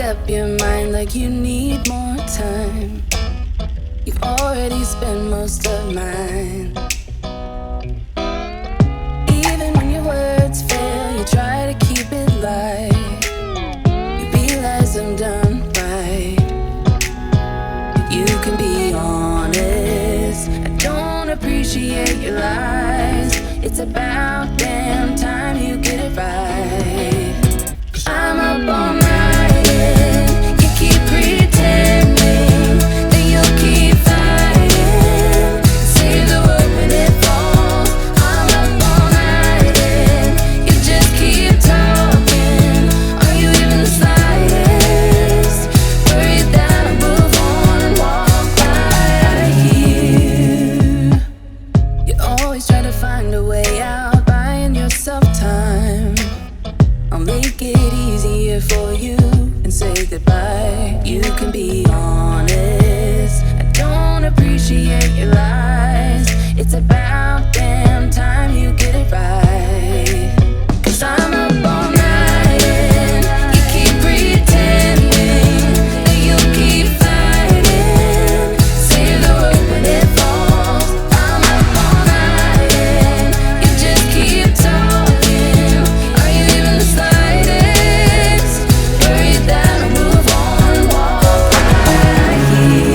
up your mind like you need more time. You've already spent most of mine. Even when your words fail, you try to keep it light. You realize I'm done right, but you can be honest. I don't appreciate your lies. It's about damn time you get it right. I'm up all night and you keep pretending that you'll keep fighting. Save the world when it falls. I'm up all night and you just keep talking. Are you even the slightest worried that I'll move on and walk right here? You always try to find a way out, buying yourself time. I'll make it easier for you and say goodbye. You can be honest. I don't appreciate your lies. It's about damn time you get it right. 'Cause I'm up all night and you keep pretending that you'll keep fighting. Save the world when it falls. I'm up all night and you just keep talking. Are you even the slightest worried that I'll move on and walk right here?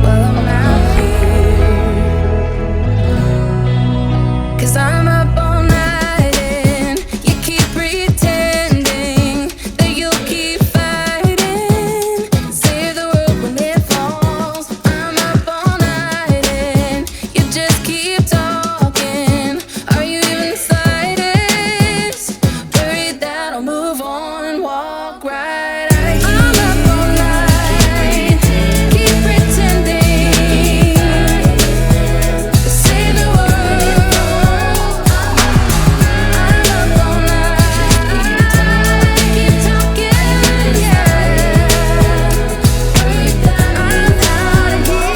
Well, I'm out here. 'Cause I'm up all night and you keep pretending that you'll keep fighting. Save the world when it falls. I'm up all night and you just keep talking. Are you even the slightest worried that I'll move on and walk right out of here? I'm up all night, keep pretending. Save the world. I'm up all night, keep talking, yeah. Worried that I'm out of here.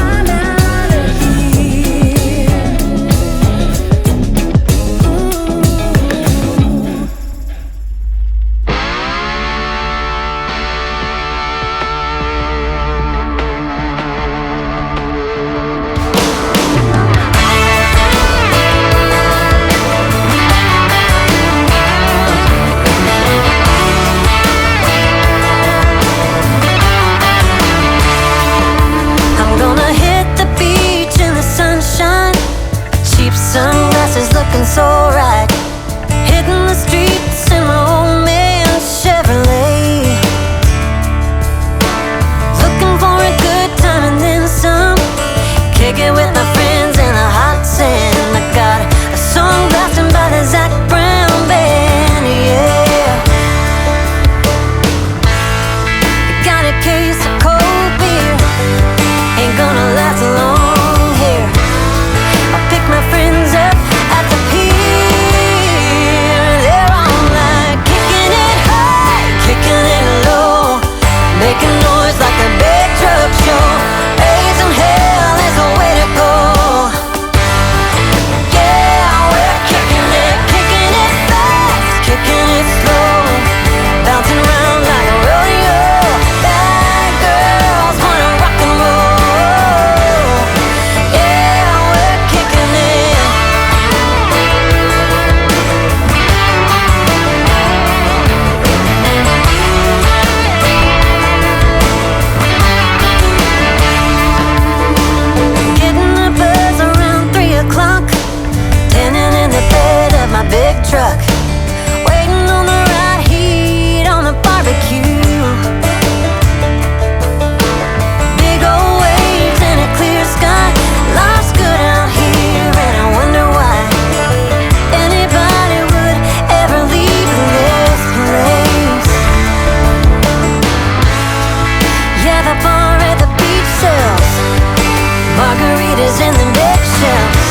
I'm out of here. I'm gonna hit the beach in the sunshine. Cheap sunglasses looking so right. Hitting the streets in my old man Chevrolet. Looking for a good time and then some. Kick it with my friends in the hot sand. I got a song blasting by the Zac Brown band, yeah. Got a case of cold beer. Ain't gonna last long here. I'll pick my friends up at the pier. They're all like kicking it high, kicking it low, making noise like a big truck show. Raising hell is the way to go. Yeah, we're kicking it fast, kicking it slow, bouncing around like a rodeo. Bad girls wanna rock and roll. Yeah, we're kicking it. Getting a buzz around 3 o'clock, tanning in the bed of my big truck, waiting on the right heat on the barbecue. Big old waves and a clear sky. Life's good out here and I wonder why anybody would ever leave this place. Yeah, the bar at the beach sells margaritas in the big shells.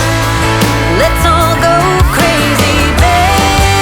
Let's all go crazy, baby.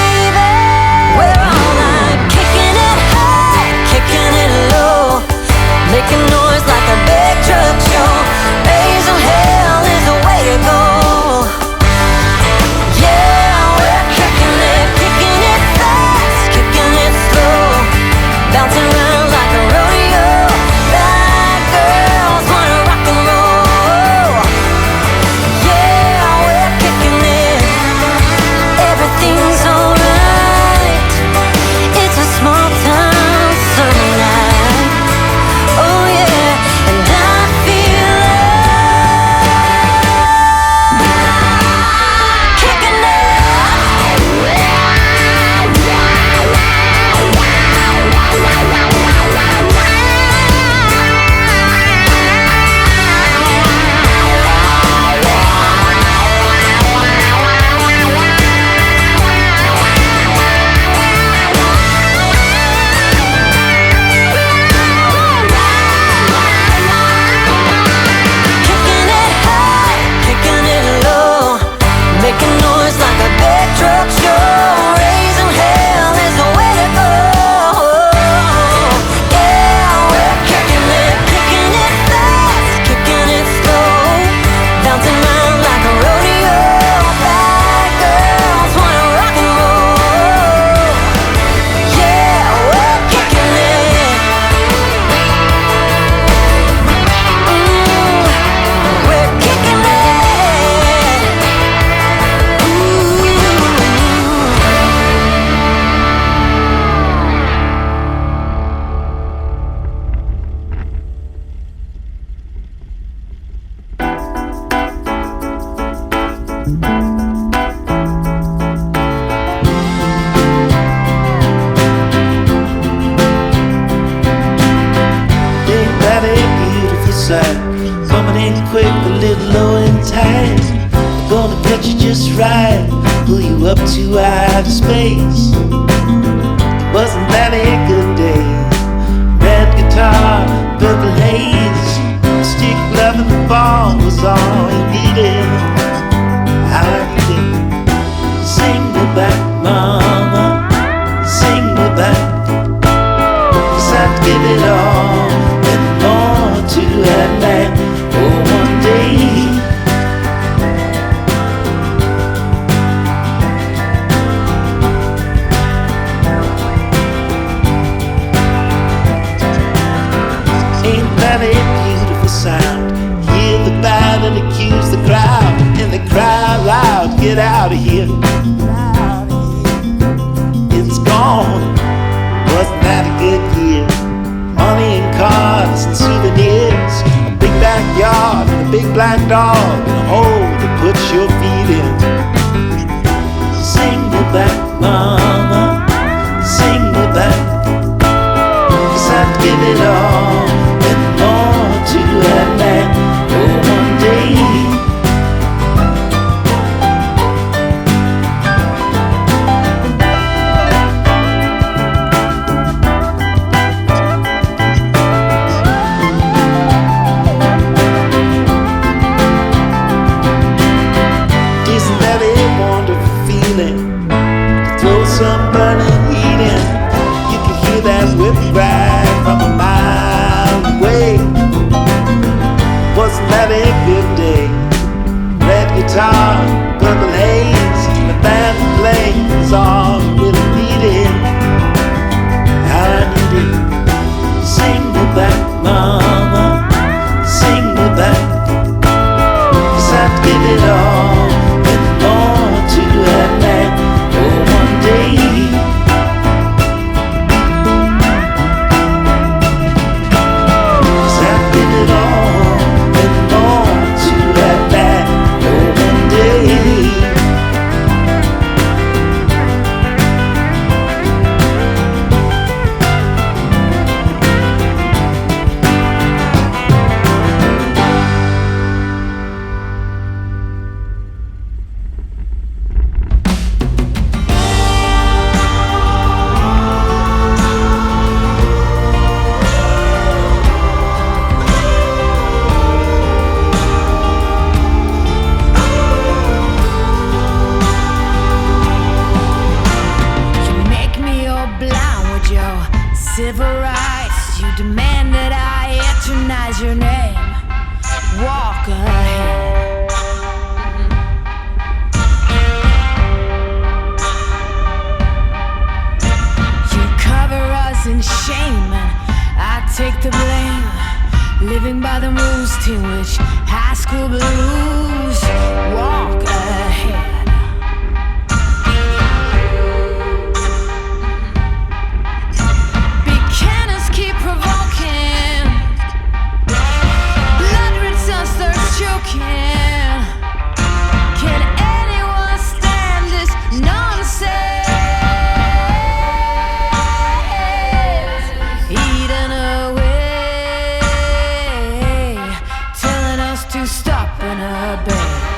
might pull you up to outer space. It wasn't that a good day. Red guitar, purple haze, stick glove and the ball was all you needed. How I needed. Sing me back, mama, sing me back. 'Cause I'd give it all and more to that man. Oh, one day. Ain't that a beautiful sound? Hear the band and accuse the crowd, and they cry loud, get out of here. It's gone. Wasn't that a good year? Money and cars and souvenirs, a big backyard and a big black dog, and a hole to put your feet in. Sing me back, mama, sing me back. 'Cause I'd give it all and more to that man. Oh, one day. Isn't that a wonderful feeling? To throw some burning heat in. You can hear that whip crack from a mile away. Wasn't that a good day? Red guitar, purple haze, and the band playing is all you really needed. How I needed. Sing me back, mama, sing me back. 'Cause I'd give it all and more to that man. Oh, one day. 'Cause I'd give it all and more to that man. Oh, one day. You make me all blind with your civil rights. You demand that I eternize your name. Walk ahead. You cover us in shame and I take the blame. Living by the rules to which high school blues. Walk ahead. Beginners keep provoking. Blood red suns start choking. Can anyone stand this nonsense? Eating away, telling us to stop and obey.